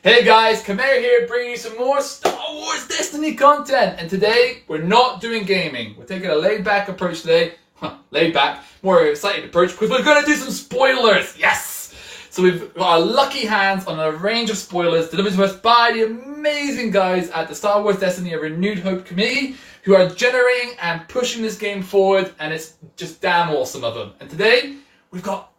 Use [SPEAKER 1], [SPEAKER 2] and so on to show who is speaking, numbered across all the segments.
[SPEAKER 1] Hey guys, Khmer here bringing you some more Star Wars Destiny content, and today we're not doing gaming. We're taking a laid-back approach today. Laid-back, more excited approach because we're going to do some spoilers, yes! So we've got our lucky hands on a range of spoilers delivered to us by the amazing guys at the Star Wars Destiny A Renewed Hope Committee who are generating and pushing this game forward, and it's just damn awesome of them. And today, we've got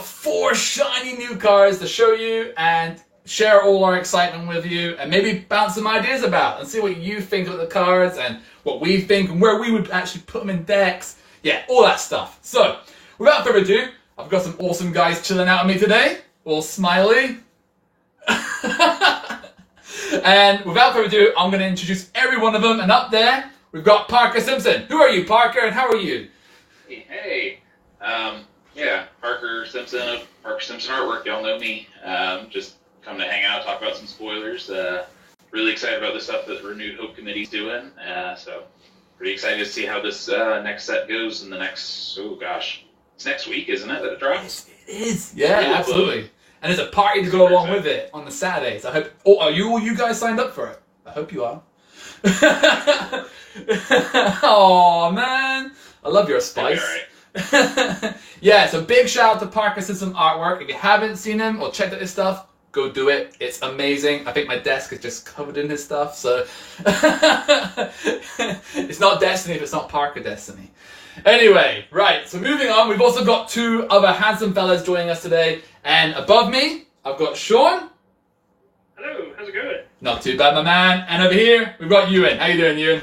[SPEAKER 1] four shiny new cars to show you and share all our excitement with you and maybe bounce some ideas about and see what you think of the cards and what we think and where we would actually put them in decks. Yeah, all that stuff. So, without further ado, I've got some awesome guys chilling out with me today. All smiley. And without further ado, I'm going to introduce every one of them. And up there, we've got Parker Simpson. Who are you, Parker, and how are you?
[SPEAKER 2] Hey. Yeah, Parker Simpson of Parker Simpson Artwork. Y'all know me. Just come to hang out, talk about some spoilers. Really excited about the stuff that the Renewed Hope Committee's doing. So pretty excited to see how this next set goes in the next, oh gosh, it's next week, isn't it, that it drops?
[SPEAKER 1] It is. Yeah, really absolutely. Close. And there's a party to go along with it on the Saturdays. I hope. Oh, are you guys signed up for it? I hope you are. Oh man, I love your spice. Right. Yeah, so big shout out to Parker Simpson Artwork. If you haven't seen him or checked out his stuff, go do it. It's amazing. I think my desk is just covered in his stuff, so it's not Destiny if it's not Parker Destiny. Anyway, right, so moving on, we've also got two other handsome fellas joining us today. And above me, I've got Sean.
[SPEAKER 3] Hello, how's it going?
[SPEAKER 1] Not too bad, my man. And over here, we've got Ewan. How you doing, Ewan?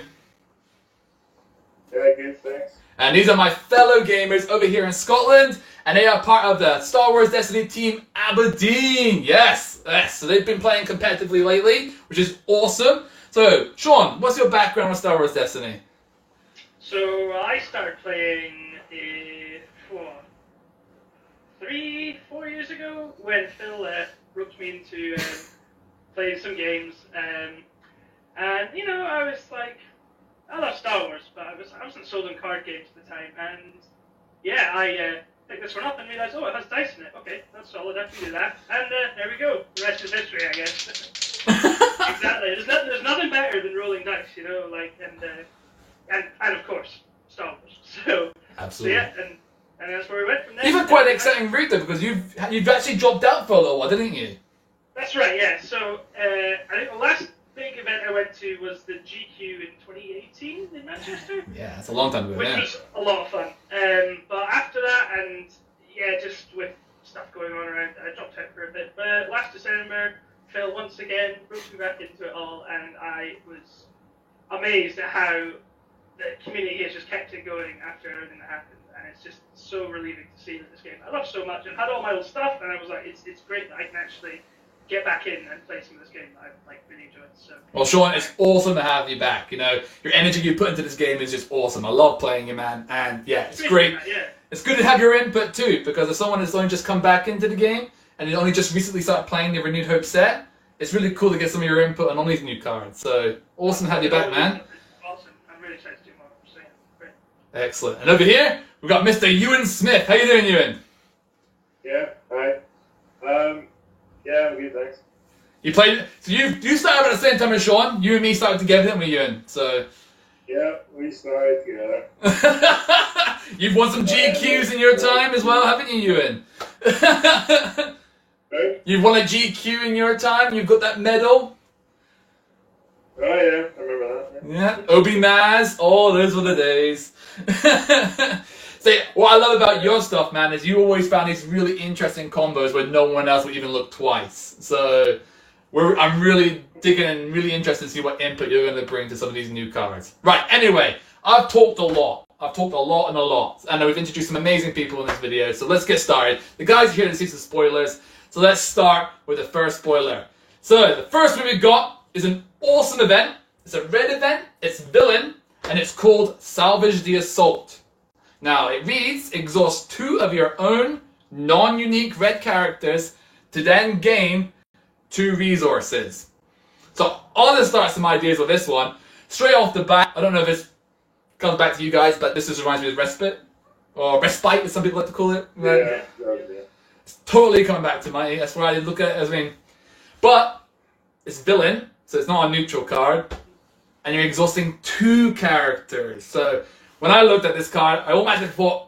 [SPEAKER 4] Yeah, good, thanks.
[SPEAKER 1] And these are my fellow gamers over here in Scotland, and they are part of the Star Wars Destiny team Aberdeen. Yes, so they've been playing competitively lately, which is awesome. So, Sean, what's your background with Star Wars Destiny?
[SPEAKER 3] So, I started playing 3-4 years ago when Phil roped me into playing some games. And, you know, I was like, I love Star Wars, but I wasn't sold on card games at the time, and yeah, I picked this one up and realised, oh, it has dice in it. Okay, that's solid, I can do that. And there we go. The rest is history, I guess. Exactly. There's nothing better than rolling dice, you know, like, and of course, Star Wars. So,
[SPEAKER 1] absolutely.
[SPEAKER 3] So yeah, and that's where we went from there.
[SPEAKER 1] You've had quite an exciting route though, because you've actually dropped out for a little while, didn't you?
[SPEAKER 3] That's right, yeah. So, I think the last big event I went to was the GQ in 2018 in Manchester.
[SPEAKER 1] Yeah, it's a long time ago.
[SPEAKER 3] Which was a lot of fun. But after that, and yeah, just with stuff going on around, I dropped out for a bit. But last December, Phil once again roped me back into it all, and I was amazed at how the community has just kept it going after everything that happened. And it's just so relieving to see that this game I love so much, and had all my old stuff, and I was like, it's great that I can actually get back in and play some of this game that I really enjoyed. So. Well,
[SPEAKER 1] Sean, it's awesome to have you back. You know, your energy you put into this game is just awesome. I love playing you, man. And yeah, it's great.
[SPEAKER 3] Yeah.
[SPEAKER 1] It's good to have your input too, because if someone has only just come back into the game and they only just recently started playing the Renewed Hope set, it's really cool to get some of your input on all these new cards. So awesome to have you back, man.
[SPEAKER 3] Awesome. I'm really excited to do more. So yeah, great.
[SPEAKER 1] Excellent. And over here, we've got Mr. Ewan Smith. How you doing, Ewan?
[SPEAKER 4] Yeah, hi. Yeah, I'm good, thanks.
[SPEAKER 1] You played, so you started at the same time as Sean. You and me started together, didn't we, Ewan? So.
[SPEAKER 4] Yeah, we started together.
[SPEAKER 1] You've won some GQs in your time as well, haven't you, Ewan?
[SPEAKER 4] Right?
[SPEAKER 1] You've won a GQ in your time. You've got that medal.
[SPEAKER 4] Oh yeah, I remember that.
[SPEAKER 1] Yeah, Obi-Maz. Oh, those were the days. See, what I love about your stuff, man, is you always found these really interesting combos where no one else would even look twice. So, I'm really digging and really interested to see what input you're going to bring to some of these new cards. Right, anyway, I've talked a lot. I've talked a lot and a lot. And we've introduced some amazing people in this video, so let's get started. The guys are here to see some spoilers, so let's start with the first spoiler. So, the first one we've got is an awesome event. It's a red event, it's villain, and it's called Salvage the Assault. Now, it reads, exhaust 2 of your own non-unique red characters to then gain 2 resources. So, I'll just start some ideas with this one. Straight off the bat, I don't know if this comes back to you guys, but this just reminds me of Respite. Or Respite, as some people like to call it. Right?
[SPEAKER 4] Yeah.
[SPEAKER 1] It's totally coming back to money. That's why I look at it as, I mean, but it's villain, so it's not a neutral card, and you're exhausting 2 characters. So when I looked at this card, I automatically thought,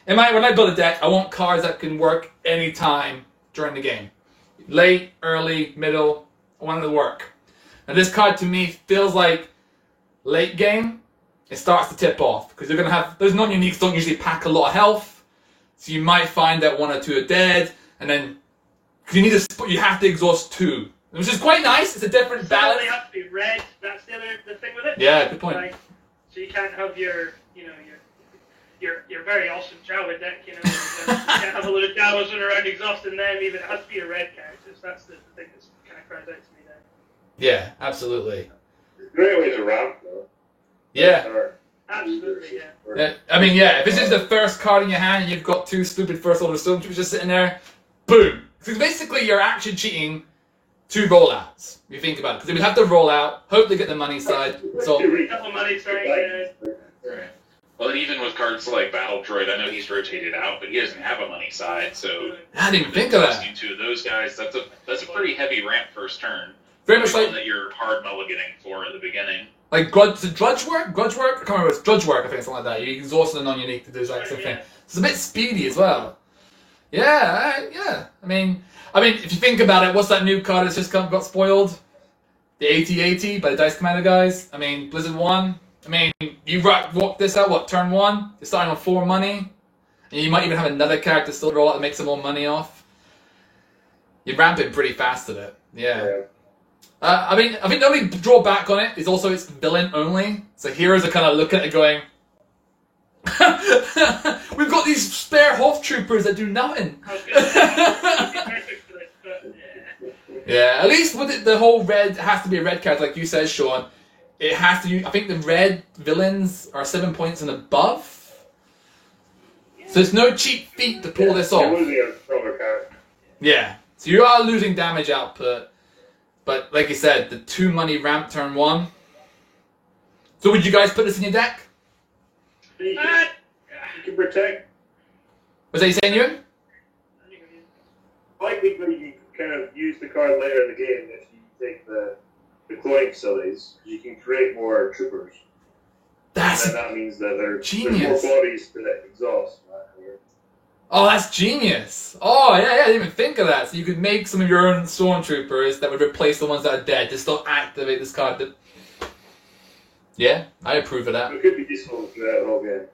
[SPEAKER 1] when I build a deck, I want cards that can work anytime during the game. Late, early, middle, I want them to work. And this card to me feels like late game, it starts to tip off. Because you're going to have, those non-uniques don't usually pack a lot of health. So you might find that 1 or 2 are dead. And then, because you have to exhaust 2. Which is quite nice, it's a different balance.
[SPEAKER 3] They have to be red, that's the thing with it.
[SPEAKER 1] Yeah, good point.
[SPEAKER 3] Like, so you can't have your very awesome Jawa deck, you can't have a load of Jawas running around exhausting them, even it has to be a red character, so that's the thing that's kind of cries out to me there.
[SPEAKER 1] Yeah, absolutely.
[SPEAKER 4] Great way to ramp, though.
[SPEAKER 1] Yeah.
[SPEAKER 3] Absolutely, yeah.
[SPEAKER 1] I mean, yeah, if this is the first card in your hand and you've got 2 stupid First Order Stormtroopers just sitting there, boom. Because basically you're actually cheating 2 rollouts, if you think about it. Because they would have to roll out, hope they get the money side. So,
[SPEAKER 3] Couple money side,
[SPEAKER 2] Right. Well, and even with cards like Battle Droid, I know he's rotated out, but he doesn't have a money side, so
[SPEAKER 1] I didn't even think of that.
[SPEAKER 2] exhausting 2 of those guys, that's a pretty heavy ramp first turn.
[SPEAKER 1] Very much
[SPEAKER 2] One
[SPEAKER 1] like
[SPEAKER 2] that you're hard mulliganing for at the beginning.
[SPEAKER 1] Grudge work? Grudge work? I can't remember. It's Drudge work, I think, something like that. You exhaust the non-unique to do the exact same thing. It's a bit speedy as well. Yeah, yeah. I mean, if you think about it, what's that new card that's just got spoiled? The AT-AT by the Dice Commander guys. I mean, Blizzard 1. I mean, you walk this out, turn 1? You're starting on 4 money. And you might even have another character still roll out to make some more money off. You're ramping pretty fast at it. Yeah. I think the only drawback on it is also it's villain only. So heroes are kind of looking at it going, we've got these spare Hoth troopers that do nothing. Yeah, at least with it, the whole red has to be a red character, like you said, Sean. It has to. I think the red villains are 7 points and above. So there's no cheap feat to pull this off.
[SPEAKER 4] You're losing a stronger character.
[SPEAKER 1] Yeah, so you are losing damage output. But like you said, the 2 money ramp turn 1. So would you guys put this in your deck?
[SPEAKER 4] You can protect.
[SPEAKER 1] Was that you saying, Ewan?
[SPEAKER 4] I think that you can kind of use the card later in the game if you take the cloning facilities. You can create more troopers.
[SPEAKER 1] That's
[SPEAKER 4] and that means that there's
[SPEAKER 1] genius.
[SPEAKER 4] more bodies to exhaust.
[SPEAKER 1] Oh, that's genius. Oh, yeah, I didn't even think of that. So you could make some of your own stormtroopers that would replace the ones that are dead to still activate this card. Yeah, I approve of that.
[SPEAKER 4] It could be useful for that whole game.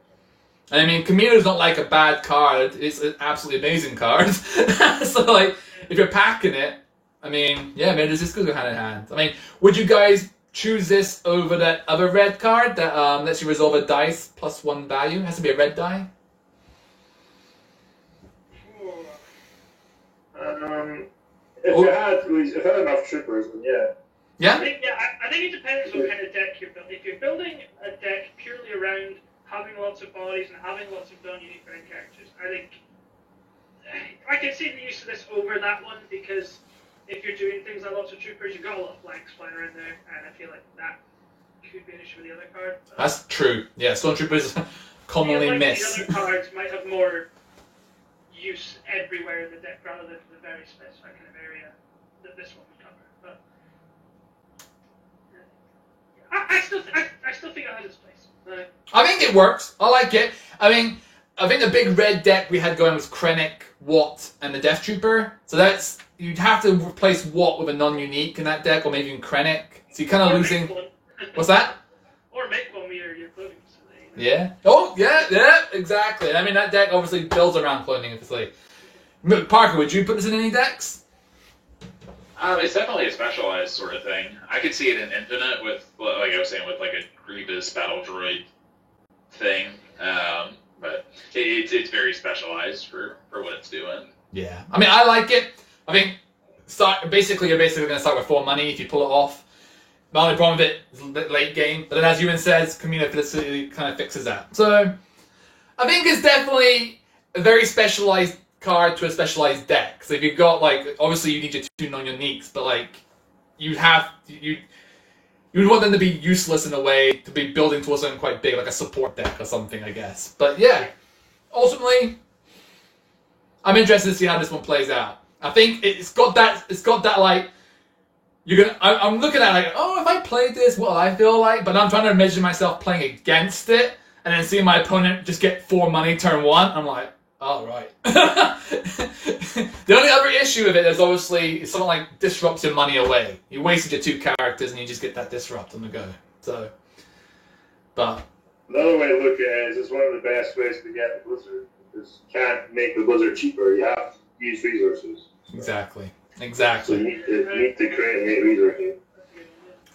[SPEAKER 1] And I mean, Kamino's not like a bad card. It's an absolutely amazing card. So, like, if you're packing it, I mean, yeah, maybe this could go hand in hand. I mean, would you guys choose this over that other red card that lets you resolve a dice plus 1 value? It has to be a red die.
[SPEAKER 4] If it had enough troopers, then yeah.
[SPEAKER 1] Yeah?
[SPEAKER 3] I think it depends what kind of deck you're building. If you're building a deck purely around having lots of bodies and having lots of non-unique red characters, I think I can see the use of this over that one, because if you're doing things like lots of troopers, you've got a lot of flanks flying around there, and I feel like that could be an issue with the other card.
[SPEAKER 1] That's true. Yeah, stormtroopers commonly
[SPEAKER 3] I feel like
[SPEAKER 1] miss.
[SPEAKER 3] the other cards might have more use everywhere in the deck rather than for the very specific kind of area that this one would cover. But I still think it has its place.
[SPEAKER 1] I think it works. I like it. I mean, I think the big red deck we had going was Krennic, Watt, and the Death Trooper. So that's, you'd have to replace Watt with a non-unique in that deck, or maybe even Krennic. So you're kind of losing. What's that?
[SPEAKER 3] Or make one with your clothing facility.
[SPEAKER 1] Yeah. Oh, yeah, exactly. I mean, that deck obviously builds around cloning facility. Parker, would you put this in any decks?
[SPEAKER 2] It's definitely a specialized sort of thing. I could see it in Infinite with, like I was saying, with like a Grievous Battle Droid thing. But it's very specialized for what it's doing.
[SPEAKER 1] Yeah. I mean, I like it. I think you're basically going to start with 4 money if you pull it off. The only problem with it is a bit late game. But then, as Ewan says, Kamino Felicity kind of fixes that. So, I think it's definitely a very specialized card to a specialized deck. So if you've got, like, obviously you need your 2 non-uniques, but, like, you would want them to be useless in a way to be building towards something quite big, like a support deck or something, I guess. But yeah, ultimately, I'm interested to see how this one plays out. I think it's got that like, I'm looking at it like, oh, if I played this, what will I feel like? But I'm trying to measure myself playing against it, and then seeing my opponent just get 4 money turn 1. I'm like, oh, right. The only other issue with it is obviously something like disrupts your money away. You wasted your 2 characters and you just get that disrupt on the go. So, but
[SPEAKER 4] another way to look at it is it's one of the best ways to get the Blizzard. Because you can't make the Blizzard cheaper. You have to use resources.
[SPEAKER 1] exactly.
[SPEAKER 4] So you need to create and make resources.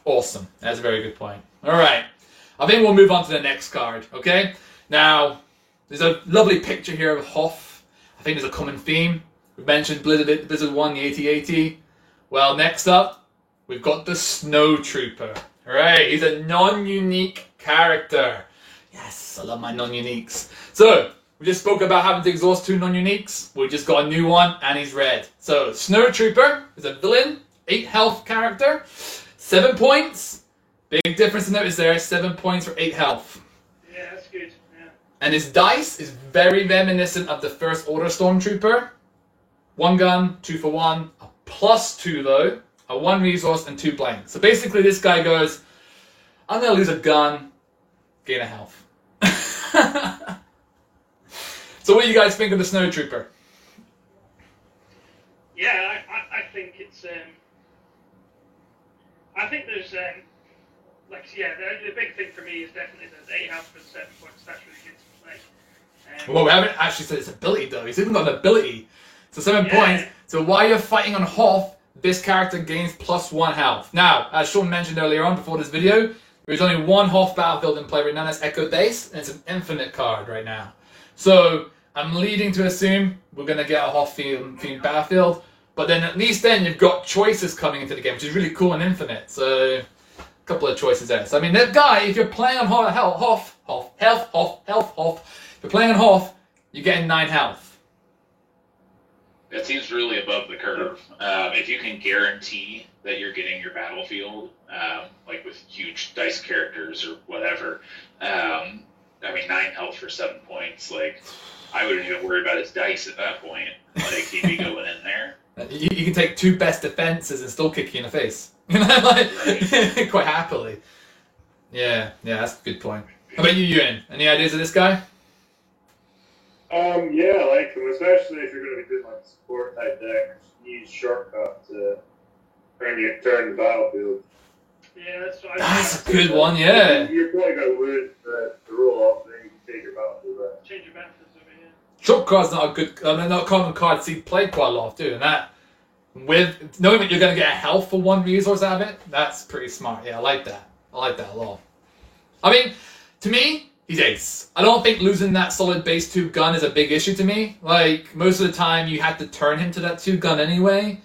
[SPEAKER 1] Awesome. That's a very good point. All right. I think we'll move on to the next card, okay? Now, there's a lovely picture here of Hoth. I think there's a common theme. We've mentioned Blizzard 1, the 8080. Well, next up, we've got the Snow Trooper. All right, he's a non-unique character. Yes, I love my non-uniques. So, we just spoke about having to exhaust 2 non-uniques. We just got a new one, and he's red. So, Snow Trooper is a villain, 8 health character, 7 points. Big difference to notice there, 7 points for 8 health.
[SPEAKER 3] Yeah, that's good. Yeah.
[SPEAKER 1] And his dice is very reminiscent of the First Order Stormtrooper. 1 gun, 2 for 1, a +2 though, a 1 resource, and 2 blanks. So basically this guy goes, I'm going to lose a gun, gain a health. So what do you guys think of the Snow Trooper?
[SPEAKER 3] Yeah, I think it's I think there's the big thing for me is definitely the 8 health for 7 points. That's really good to play.
[SPEAKER 1] Well, we haven't actually said his ability though. He's even got an ability. So 7 points. So while you're fighting on Hoth, this character gains +1 health. Now, as Sean mentioned earlier on before this video, there's only 1 Hoth battlefield in play right now, that's Echo Base, and it's an infinite card right now. So I'm leading to assume we're going to get a Hoth themed battlefield, but then at least then you've got choices coming into the game, which is really cool and infinite. So a couple of choices there. So I mean, that guy, if you're playing on Hoth, if you're playing on Hoth, you're getting 9 health.
[SPEAKER 2] That seems really above the curve. If you can guarantee that you're getting your battlefield, like with huge dice characters or whatever, I mean, 9 health for 7 points, like, I wouldn't even worry about his dice at that point. Like, he'd be going in there.
[SPEAKER 1] You can take 2 best defenses and still kick you in the face. You know, like, right. Quite happily. Yeah, that's a good point. How about you, Ewan? Any ideas of this guy?
[SPEAKER 4] Yeah, I like him, especially if you're going to be doing like support type deck. Use shortcut to turn the battlefield.
[SPEAKER 3] Yeah,
[SPEAKER 1] that's a good one. Yeah.
[SPEAKER 4] You're probably going to lose the roll off, then you can take your battlefield back.
[SPEAKER 3] Change your battlefield over here.
[SPEAKER 1] Shortcut's not a good, not a common card to see played quite a lot too, and that with knowing that you're going to get a health for 1 resource out of it, that's pretty smart. Yeah, I like that. I like that a lot. I mean, to me, he's ace. I don't think losing that solid base 2 gun is a big issue to me. Like, most of the time you have to turn him to that 2 gun anyway,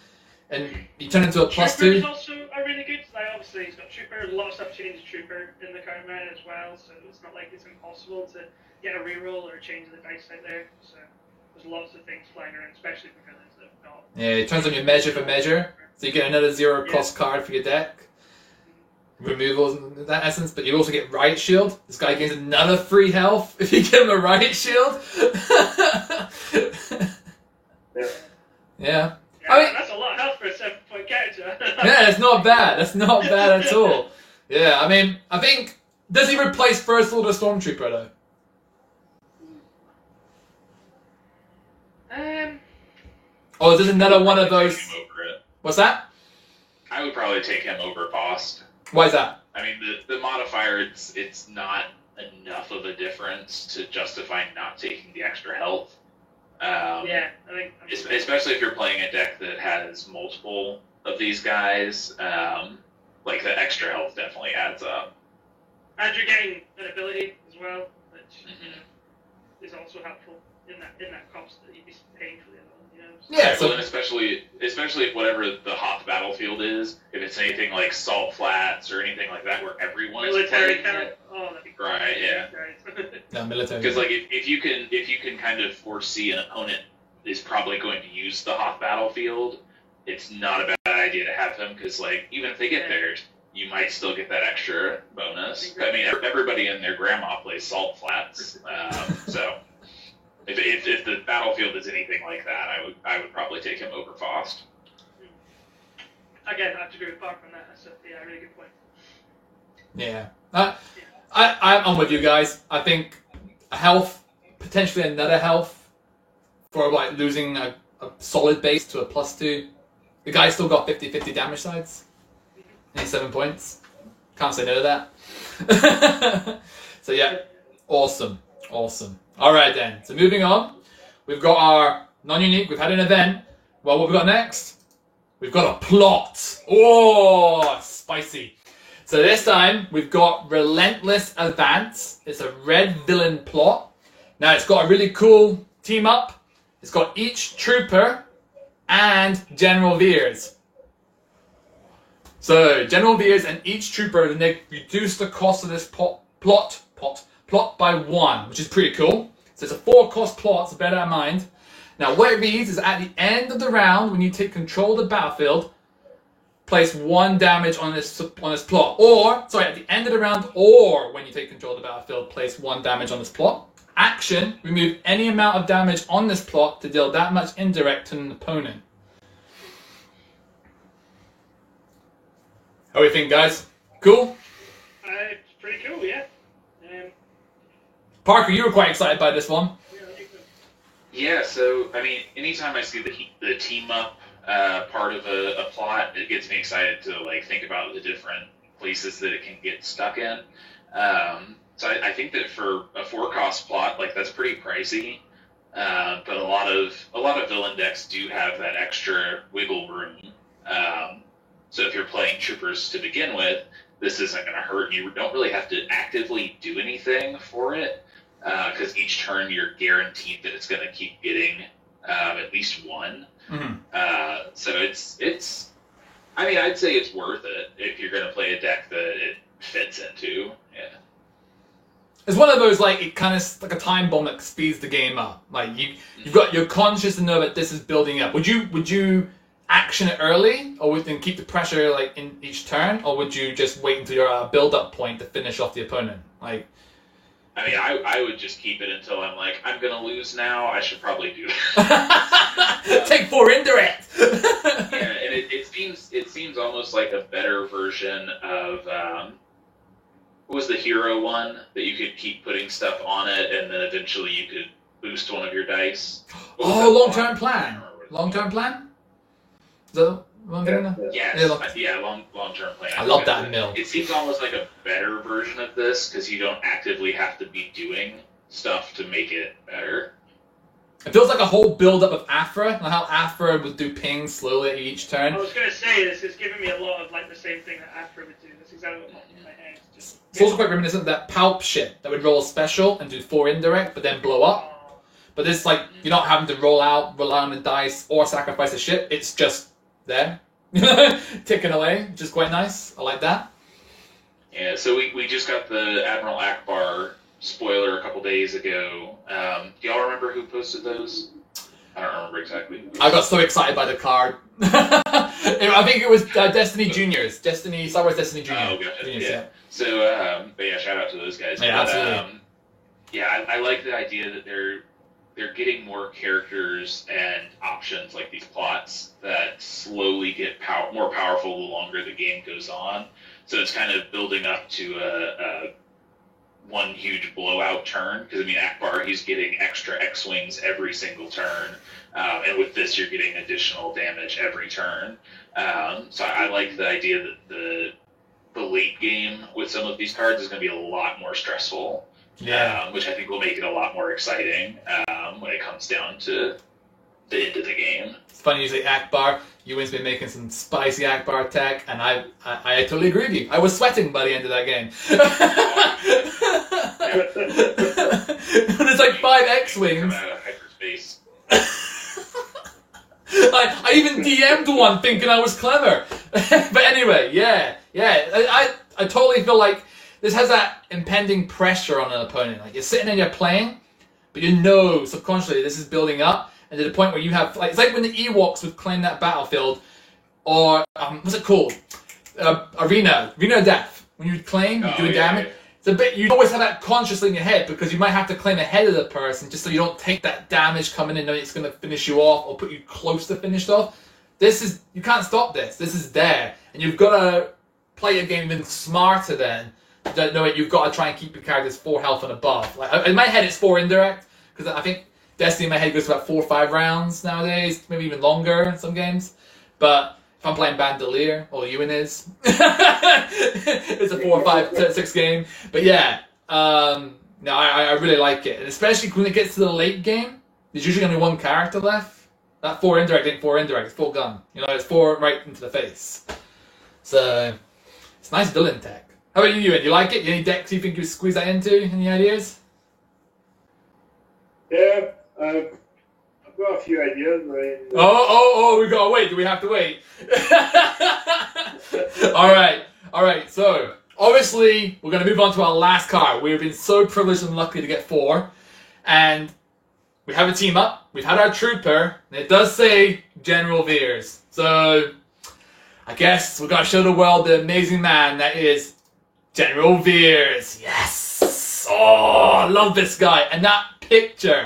[SPEAKER 1] and you turn into a +2.
[SPEAKER 3] Trooper is also a really good, like, obviously he's got Trooper, a lot of stuff changes Trooper in the current meta as well, so it's not like it's impossible to get a reroll or change the dice out there, so there's lots of things flying around, especially for villains that have got...
[SPEAKER 1] Yeah, it turns on your measure for measure, so you get another 0 cost card for your deck. Removals in that essence, but you also get Riot Shield. This guy gains another 3 health if you give him a Riot Shield. Yeah. I mean,
[SPEAKER 3] that's a lot of health for a 7-point character.
[SPEAKER 1] yeah, it's not bad. That's not bad at all. Yeah, I mean, I think, does he replace First Order Stormtrooper though? Or is this another one of those? What's that?
[SPEAKER 2] I would probably take him over Bost.
[SPEAKER 1] Why is that?
[SPEAKER 2] I mean, the modifier, it's not enough of a difference to justify not taking the extra health.
[SPEAKER 3] I think...
[SPEAKER 2] Especially if you're playing a deck that has multiple of these guys, like the extra health definitely adds up.
[SPEAKER 3] And you're getting an ability as well, which is also helpful in that cost that you'd be paying for the other one.
[SPEAKER 1] Yeah, so
[SPEAKER 2] and especially if whatever the Hoth battlefield is, if it's anything like Salt Flats or anything like that, where everyone
[SPEAKER 3] military
[SPEAKER 2] is playing
[SPEAKER 3] camp. Oh, that'd be cool.
[SPEAKER 2] Right, yeah.
[SPEAKER 1] No, military.
[SPEAKER 2] Because like if you can kind of foresee an opponent is probably going to use the Hoth battlefield, it's not a bad idea to have them, because like even if they get there, you might still get that extra bonus. I mean, everybody and their grandma plays Salt Flats, so. If the battlefield is anything like that, I would probably take him over Fost.
[SPEAKER 3] Again, I have to agree with Parker on that. That's a really good point.
[SPEAKER 1] Yeah. I'm with you guys. I think a health, potentially another health, for like losing a solid base to a +2. The guy still got 50-50 damage sides. Needs 7 points. Can't say no to that. So yeah, awesome. Alright then, so moving on. We've got our non-unique, we've had an event. Well, what we got next? We've got a plot. Oh, spicy. So this time, we've got Relentless Advance. It's a red villain plot. Now, it's got a really cool team up. It's got each trooper and General Veers. So, General Veers and each trooper, they reduce the cost of this plot by 1, which is pretty cool. So it's a 4-cost plot, so bear that in mind. Now, what it reads is at the end of the round, when you take control of the battlefield, place 1 damage on this plot. Or, sorry, at the end of the round, or when you take control of the battlefield, place 1 damage on this plot. Action, remove any amount of damage on this plot to deal that much indirect to an opponent. How do you think, guys? Cool?
[SPEAKER 3] It's pretty cool, yeah.
[SPEAKER 1] Parker, you were quite excited by this one.
[SPEAKER 2] Yeah, so, I mean, anytime I see the team up part of a plot, it gets me excited to, like, think about the different places that it can get stuck in. So I think that for a 4-cost plot, like, that's pretty pricey. But a lot of villain decks do have that extra wiggle room. So if you're playing troopers to begin with, this isn't going to hurt. You don't really have to actively do anything for it, because each turn you're guaranteed that it's going to keep getting at least 1.
[SPEAKER 1] Mm-hmm.
[SPEAKER 2] So it's. I mean, I'd say it's worth it if you're going to play a deck that it fits into. Yeah.
[SPEAKER 1] It's one of those, like, it kind of like a time bomb that speeds the game up. Like you're conscious to know that this is building up. Would you action it early, or would you keep the pressure like in each turn, or would you just wait until your build-up point to finish off the opponent? Like,
[SPEAKER 2] I mean, I would just keep it until I'm like, I'm gonna lose now. I should probably do that.
[SPEAKER 1] Take 4 indirect.
[SPEAKER 2] Yeah, and it seems almost like a better version of what was the hero one that you could keep putting stuff on it, and then eventually you could boost one of your dice.
[SPEAKER 1] Long-term plan. Long-term plan. Is that what I'm getting at?
[SPEAKER 2] Yes, long-term plan.
[SPEAKER 1] I love that mill.
[SPEAKER 2] It seems almost like a better version of this, because you don't actively have to be doing stuff to make it better.
[SPEAKER 1] It feels like a whole build-up of Aphra, like how Aphra would do pings slowly each turn.
[SPEAKER 3] I was going to say, this is giving me a lot of like the same thing that Aphra would do. That's exactly what popped in my head.
[SPEAKER 1] It's also quite reminiscent of that Palp shit that would roll a special and do 4 indirect, but then blow up. But this, like, you're not having to rely on the dice or sacrifice the shit. It's just there, ticking away, which is quite nice. I like that.
[SPEAKER 2] Yeah, so we just got the Admiral Akbar spoiler a couple days ago. Do y'all remember who posted those? I don't remember exactly.
[SPEAKER 1] I got so excited by the card. I think it was Destiny Juniors. Star Wars Destiny Junior.
[SPEAKER 2] Oh, gotcha.
[SPEAKER 1] Juniors,
[SPEAKER 2] yeah. So, but yeah, shout out to those guys.
[SPEAKER 1] Yeah,
[SPEAKER 2] but,
[SPEAKER 1] absolutely.
[SPEAKER 2] I like the idea that they're getting more characters and options like these plots that slowly get more powerful the longer the game goes on. So it's kind of building up to a one huge blowout turn, because I mean Akbar, he's getting extra X-Wings every single turn, and with this you're getting additional damage every turn. So I like the idea that the late game with some of these cards is going to be a lot more stressful.
[SPEAKER 1] Yeah.
[SPEAKER 2] Which I think will make it a lot more exciting when it comes down to the end of the game.
[SPEAKER 1] It's funny you say Akbar. Ewan's been making some spicy Akbar tech, and I totally agree with you. I was sweating by the end of that game. When it's like 5 X-Wings.
[SPEAKER 2] Come out of hyperspace.
[SPEAKER 1] I even DM'd one thinking I was clever. But anyway, yeah. I totally feel like this has that impending pressure on an opponent. Like, you're sitting and you're playing, but you know subconsciously this is building up, and to the point where you have, like, it's like when the Ewoks would claim that battlefield, or what's it called? Arena of Death. When you would claim, you're doing damage. it's a bit, you always have that consciously in your head because you might have to claim ahead of the person just so you don't take that damage coming in knowing it's going to finish you off or put you close to finished off. You can't stop this. This is there. And you've got to play your game even smarter then. Don't know it. You've got to try and keep your characters 4 health and above. Like in my head, it's 4 indirect because I think Destiny in my head goes about 4 or 5 rounds nowadays, maybe even longer in some games. But if I'm playing Bandolier, or Ewan is, it's a 4 or 5, 6 game. But yeah, no, I really like it, and especially when it gets to the late game. There's usually only 1 character left. That 4 indirect ain't 4 indirect. It's full gun. You know, it's 4 right into the face. So it's nice villain tech. How about you, Ewan? Do you like it? Any decks you think you squeeze that into? Any ideas?
[SPEAKER 4] Yeah, I've got a few ideas.
[SPEAKER 1] We gotta wait. Do we have to wait? All right. So obviously we're gonna move on to our last card. We've been so privileged and lucky to get 4, and we have a team up. We've had our trooper, and it does say General Veers. So I guess we gotta show the world the amazing man that is General Veers. Yes. Oh, I love this guy, and that picture.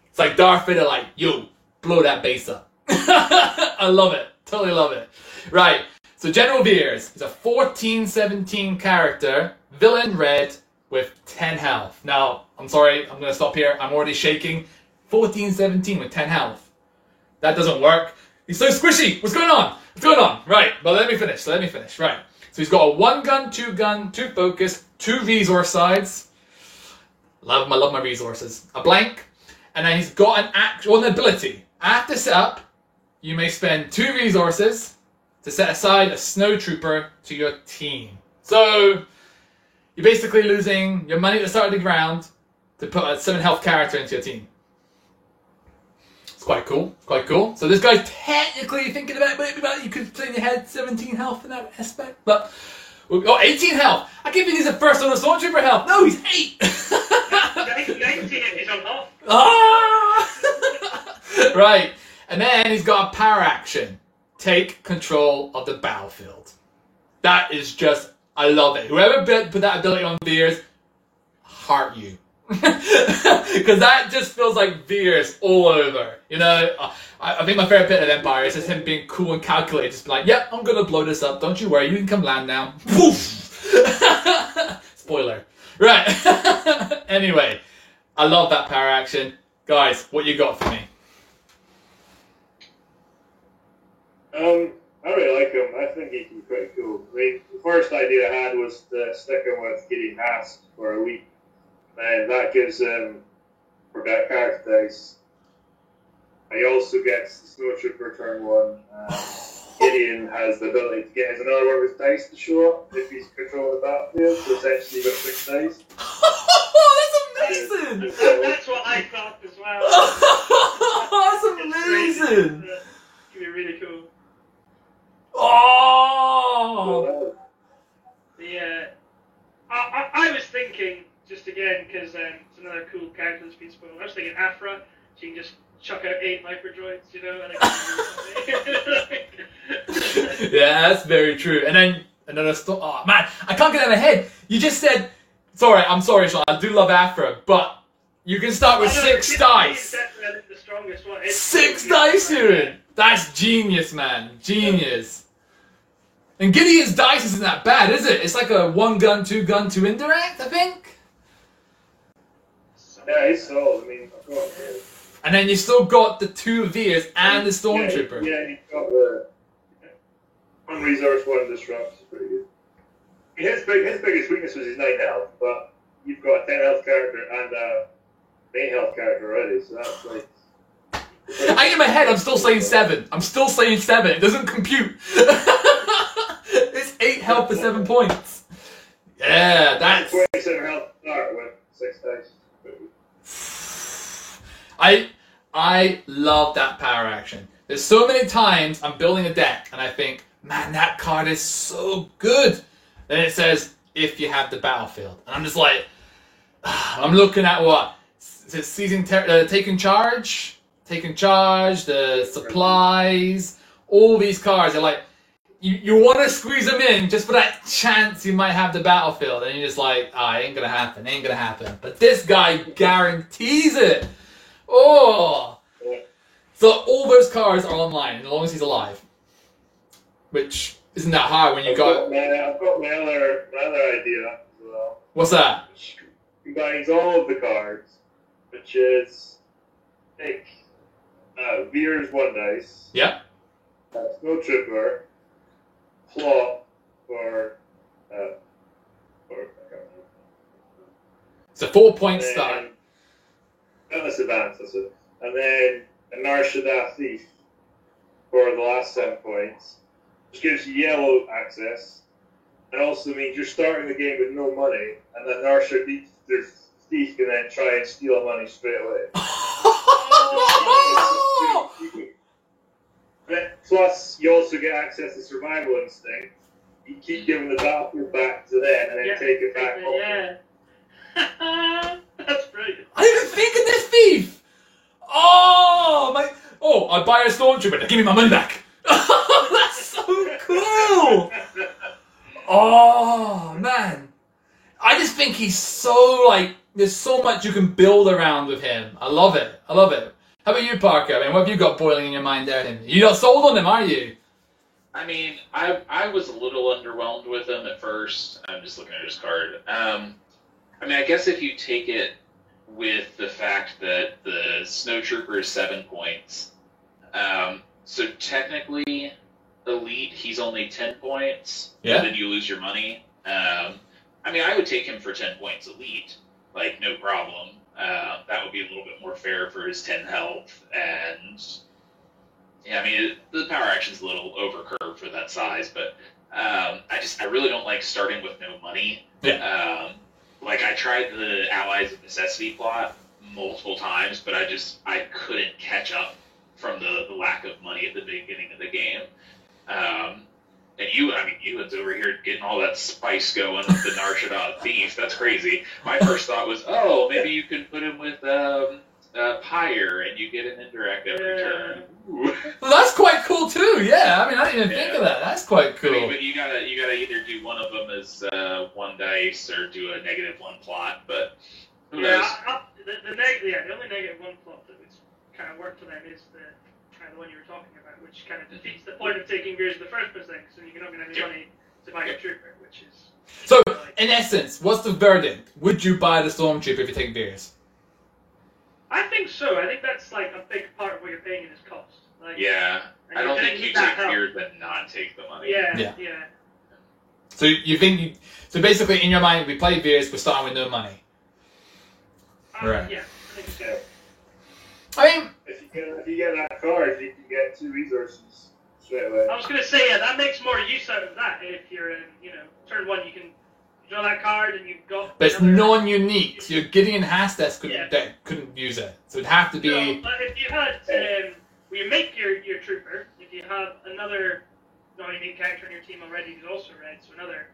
[SPEAKER 1] It's like Darth Vader, like, yo, blow that bass up. I love it. Totally love it. Right. So General Veers is a 14-17 character, villain red with 10 health. Now, I'm sorry, I'm going to stop here. I'm already shaking. 14-17 with 10 health. That doesn't work. He's so squishy. What's going on? What's going on? Right. But let me finish. Right. So he's got a 1 gun, 2 gun, 2 focus, 2 resource sides. Love my resources. A blank. And then he's got an ability. After setup, you may spend 2 resources to set aside a snow trooper to your team. So you're basically losing your money at the start of the round to put a 7 health character into your team. It's quite cool. So this guy's technically thinking about it, you could play in your head 17 health in that aspect. But 18 health. I keep thinking he's a first on the Storm Trooper health. No, he's 8.
[SPEAKER 3] 19 is on half.
[SPEAKER 1] Right. And then he's got a power action. Take control of the battlefield. That is just, I love it. Whoever put that ability on Veers, heart you. Because that just feels like Veers all over. You know, I think my favorite bit of Empire is just him being cool and calculated. Just be like, yep, I'm going to blow this up. Don't you worry. You can come land now. Poof! Spoiler. Right. Anyway, I love that power action. Guys, what you got for me?
[SPEAKER 4] I really like him. I think he can be pretty cool. I mean, the first idea I had was to stick him with Gideon Hask for a week. And that gives him forget character dice. He also gets the Snow Trooper turn 1. Gideon has the ability to get his another one of his dice to show up if he's controlling the battlefield. So essentially, you've got 6 dice.
[SPEAKER 1] That's amazing!
[SPEAKER 3] That's what I thought as well.
[SPEAKER 1] That's amazing!
[SPEAKER 3] It's gonna be really cool.
[SPEAKER 1] Oh!
[SPEAKER 3] I was thinking, just again, because it's another cool character that's been spoiled, I was thinking Afra, she can just chuck out 8 hyperdroids, you know? And
[SPEAKER 1] Yeah, that's very true. And then another oh man, I can't get it in my head. You just said, I'm sorry, Sean, I do love Afra, but you can start with 6 dice.
[SPEAKER 3] The strongest one.
[SPEAKER 1] 6 dice, Ewan. That's genius, man. Genius. And Gideon's dice isn't that bad, is it? It's like a 1 gun, 2 gun, 2 indirect, I think.
[SPEAKER 4] Yeah, he's solid. I mean, I've got him.
[SPEAKER 1] And then you still got the 2 Veers and the Stormtrooper.
[SPEAKER 4] Yeah, he's got the 1 resource, 1 disrupt. It's pretty good. His biggest weakness was his 9 health, but you've got a 10 health character and a 8 health character already, so that's like...
[SPEAKER 1] In my head, I'm still saying 7. It doesn't compute. It's 8 health for 7 points. Yeah, that's...
[SPEAKER 4] 27 health to start with 6 dice.
[SPEAKER 1] I love that power action. There's so many times I'm building a deck and I think, man, that card is so good. Then it says, if you have the battlefield. And I'm just like, I'm looking at what? Is it Taking Charge? Taking Charge, the supplies, all these cards. You're like, you want to squeeze him in just for that chance you might have the battlefield, and you're just like, it ain't gonna happen. But this guy guarantees it. Oh, so all those cards are online as long as he's alive, which isn't that hard when you
[SPEAKER 4] I've got my other idea as well.
[SPEAKER 1] What's that?
[SPEAKER 4] Combines all of the cards, which is take Veer's 1 dice.
[SPEAKER 1] Yep.
[SPEAKER 4] Snow Trooper, plot for I can't remember.
[SPEAKER 1] It's a 4-point start.
[SPEAKER 4] Atlas Advance, that's it. And then a Nar Shaddaa Thief for the last 7 points, which gives you yellow access, and also means you're starting the game with no money, and then Nar Shaddaa Thief can then try and steal money straight away. Plus, you also get access to Survival Instinct. You keep giving the battlefield back to them, and then take it back home.
[SPEAKER 3] Yeah. That's brilliant.
[SPEAKER 1] I didn't even think of this thief. I buy a stormtrooper. Now give me my money back. That's so cool. Oh man, I just think he's so there's so much you can build around with him. I love it. How about you, Parker? I mean, what have you got boiling in your mind there? You're not sold on him, are you?
[SPEAKER 2] I mean, I was a little underwhelmed with him at first. I'm just looking at his card. I mean, I guess if you take it with the fact that the Snow Trooper is 7 points, so technically, Elite, he's only 10 points.
[SPEAKER 1] Yeah.
[SPEAKER 2] And then you lose your money. I mean, I would take him for 10 points Elite, no problem. That would be a little bit more fair for his 10 health, and yeah, I mean, the power action's a little overcurved for that size, but I really don't like starting with no money.
[SPEAKER 1] Yeah.
[SPEAKER 2] I tried the Allies of Necessity plot multiple times, but I couldn't catch up from the lack of money at the beginning of the game. And Ewan's over here getting all that spice going with the Nar Shaddaa Thief. That's crazy. My first thought was, maybe you can put him with Pyre and you get an indirect every turn. Ooh.
[SPEAKER 1] Well, that's quite cool too. Yeah, I mean, I didn't even think of that. That's quite cool.
[SPEAKER 2] I mean, but you gotta either do one of them as 1 dice or do a -1 plot. But who knows?
[SPEAKER 3] The only -1 plot that would kind of work for them is the one you were talking about, which kind of defeats the point of taking Veers in the first place, so you're not going to have any money to buy a trooper, which is...
[SPEAKER 1] So, in essence, what's the verdict? Would you buy the Stormtrooper if you take Veers?
[SPEAKER 3] I think so. I think that's a big part of what you're paying in his cost.
[SPEAKER 2] Yeah. I don't think you take Veers and not take the money.
[SPEAKER 3] Yeah.
[SPEAKER 1] So you think so basically in your mind, we play Veers, we're starting with no money. Right.
[SPEAKER 3] Yeah, I think so.
[SPEAKER 1] I mean,
[SPEAKER 4] if you get that card, you can get 2 resources straight away.
[SPEAKER 3] I was going to say, that makes more use out of that. If you're in, turn 1, you can draw that card and you've got...
[SPEAKER 1] But it's non-unique, so your Gideon Hastes couldn't use it. So it'd have to be...
[SPEAKER 3] No, but if you had... when you make your trooper, if you have another non-unique character on your team already who's also red, so another...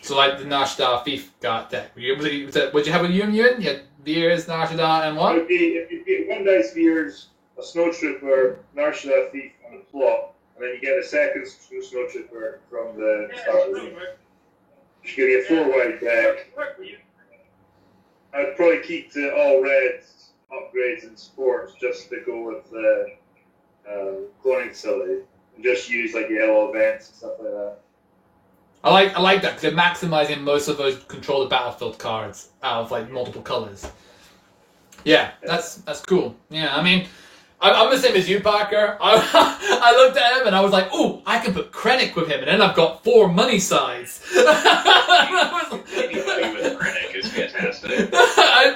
[SPEAKER 1] So the Nar Shaddaa Thief got deck. Would you have a Ewan? You had Veers, Nar Shaddaa, and what?
[SPEAKER 4] If you get 1 dice Veers, a Snow Trooper, Nar Shaddaa Thief, and a plot, and then you get a second Snow Trooper from the start of the game. Which give you a 4-wide deck. I'd probably keep the all red upgrades and sports just to go with the cloning facility, and just use yellow events and stuff like that.
[SPEAKER 1] I like that because they're maximizing most of those control the battlefield cards out of multiple colors. Yeah, that's cool. Yeah, I mean, I'm the same as you, Parker. I looked at him and I was like, "Ooh, I can put Krennic with him," and then I've got 4 money sides.
[SPEAKER 2] Anything with Krennic is fantastic.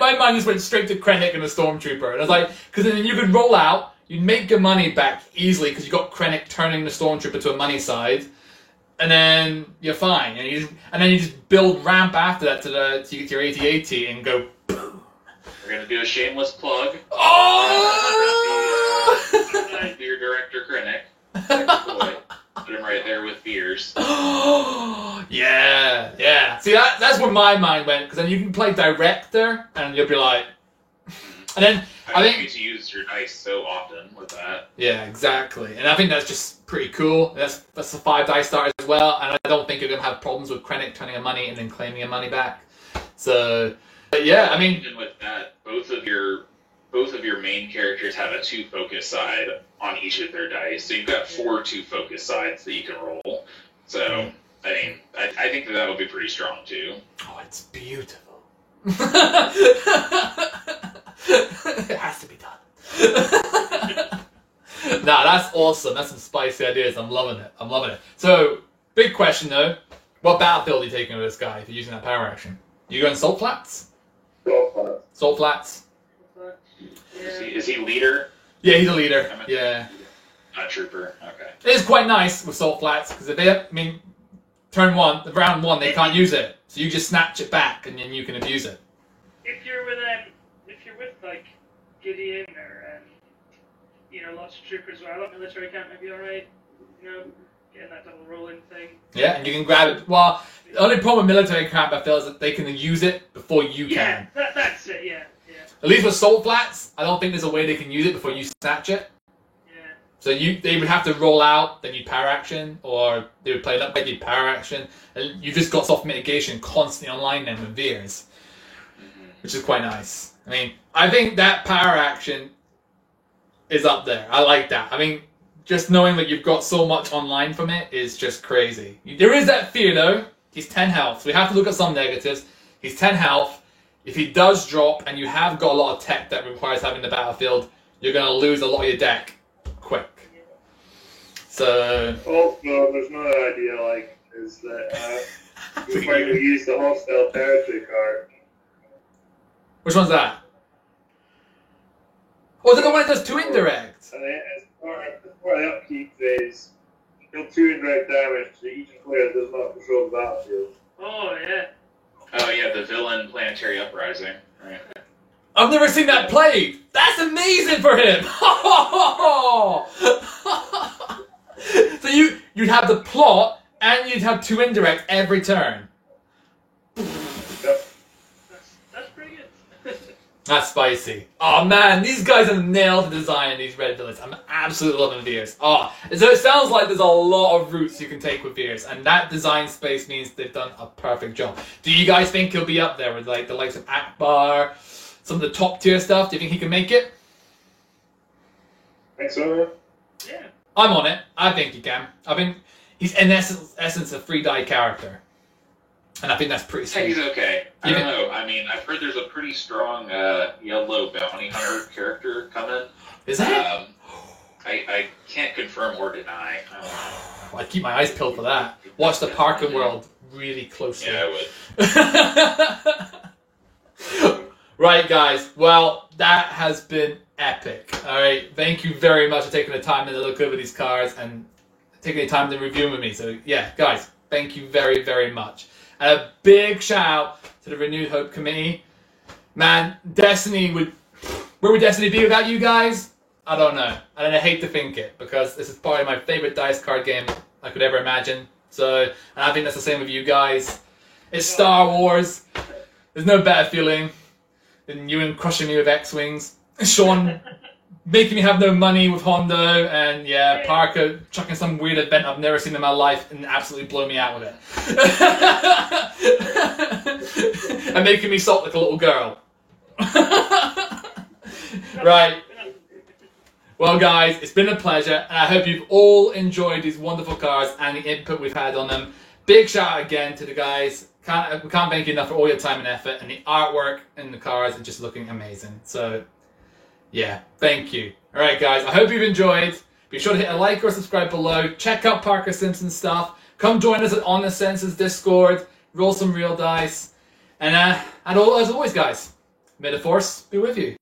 [SPEAKER 1] My mind just went straight to Krennic and the Stormtrooper, and I was like, because then you could roll out, you'd make your money back easily because you got Krennic turning the Stormtrooper to a money side. And then you're fine, and then you just build ramp after that to get your AT-AT and go boom.
[SPEAKER 2] We're gonna do a shameless plug.
[SPEAKER 1] Oh!
[SPEAKER 2] Your director Krennic. Put him right there with Veers.
[SPEAKER 1] Yeah. See, that's where my mind went, because then you can play director, and you'll be like, And then I
[SPEAKER 2] You
[SPEAKER 1] think,
[SPEAKER 2] get to use your dice so often with that.
[SPEAKER 1] yeah, exactly. And I think that's just pretty cool. That's a 5 dice starter as well. And I don't think you're gonna have problems with Krennic turning your money and then claiming your money back. So, but yeah, I mean,
[SPEAKER 2] Even with that, both of your main characters have a 2 focus side on each of their dice, so you've got 4 2 focus sides that you can roll. So, I mean, I think that will be pretty strong too.
[SPEAKER 1] oh, it's beautiful. It has to be done. Nah, that's awesome. That's some spicy ideas. I'm loving it. I'm loving it. So, big question though. What battlefield are you taking with this guy if you're using that power action? You going Salt Flats? Salt Flats?
[SPEAKER 2] Is he leader?
[SPEAKER 1] Yeah, he's a leader. Yeah.
[SPEAKER 2] Not trooper. Okay.
[SPEAKER 1] It is quite nice with Salt Flats, because if they, I mean, round one, they can't use it. So you just snatch it back and then you can abuse it.
[SPEAKER 3] If you're with like Gideon or lots of troopers, well, that military camp might be alright. Getting that double rolling thing.
[SPEAKER 1] Yeah, and you can grab it. Well, the only problem with military camp, I feel, is that they can use it before you
[SPEAKER 3] Yeah,
[SPEAKER 1] can.
[SPEAKER 3] that's it. Yeah.
[SPEAKER 1] At least with Salt Flats, I don't think there's a way they can use it before you snatch it.
[SPEAKER 3] Yeah.
[SPEAKER 1] So they would have to roll out, then you power action, or they would play it up by you power action, and you've just got soft mitigation constantly online then with Veers, which is quite nice. I mean, I think that power action is up there. I like that. I mean, just knowing that you've got so much online from it is just crazy. There is that fear though. He's 10 health, so we have to look at some negatives. He's 10 health. If he does drop and you have got a lot of tech that requires having the battlefield, you're going to lose a lot of your deck quick. So...
[SPEAKER 4] Also, there's another idea, is that you might use the hostile territory card.
[SPEAKER 1] Which one's that? Oh, is it the one that does 2 indirects?
[SPEAKER 4] And as part of the upkeep phase, deal 2 indirect damage to each player that does not control the battlefield.
[SPEAKER 3] Oh yeah.
[SPEAKER 2] Oh yeah, the villain planetary uprising. Right.
[SPEAKER 1] I've never seen that played. That's amazing for him. So you'd have the plot and you'd have 2 indirect every turn.
[SPEAKER 4] Yep.
[SPEAKER 3] That's pretty good.
[SPEAKER 1] That's spicy. Oh man, these guys have nailed the design of these red villains. I'm absolutely loving Veers. Oh, so it sounds like there's a lot of routes you can take with Veers, and that design space means they've done a perfect job. Do you guys think he'll be up there with the likes of Akbar, some of the top tier stuff? Do you think he can make it?
[SPEAKER 4] Thanks, so.
[SPEAKER 3] Yeah.
[SPEAKER 1] I'm on it. I think he can. I mean, he's in essence a 3-die character. And I think that's pretty
[SPEAKER 2] Yeah,
[SPEAKER 1] sweet.
[SPEAKER 2] he's okay. I don't know. I mean, I've heard there's a pretty strong yellow bounty hunter character coming.
[SPEAKER 1] Is that?
[SPEAKER 2] I can't confirm or deny.
[SPEAKER 1] I keep my eyes peeled for that. Watch the Parker world really closely.
[SPEAKER 2] Yeah, I would.
[SPEAKER 1] Right, guys. Well, that has been epic. All right. Thank you very much for taking the time to look over these cards and taking the time to review them with me. So, yeah, guys, thank you very, very much. And a big shout out to the Renewed Hope Committee. Man, Destiny would... Where would Destiny be without you guys? I don't know. And I hate to think it, because this is probably my favorite dice card game I could ever imagine. So, and I think that's the same with you guys. It's Star Wars. There's no better feeling than Ewan crushing me with X-Wings. Sean making me have no money with Hondo, and yeah, Parker chucking some weird event I've never seen in my life and absolutely blow me out with it. And making me salt like a little girl. Right. Well, guys, it's been a pleasure, and I hope you've all enjoyed these wonderful cards and the input we've had on them. Big shout out again to the guys. We can't thank you enough for all your time and effort, and the artwork and the cards are just looking amazing. So, yeah, thank you. All right, guys, I hope you've enjoyed. Be sure to hit a like or subscribe below. Check out Parker Simpson stuff. Come join us at On the Senses Discord. Roll some real dice. And as always, guys, may the Force be with you.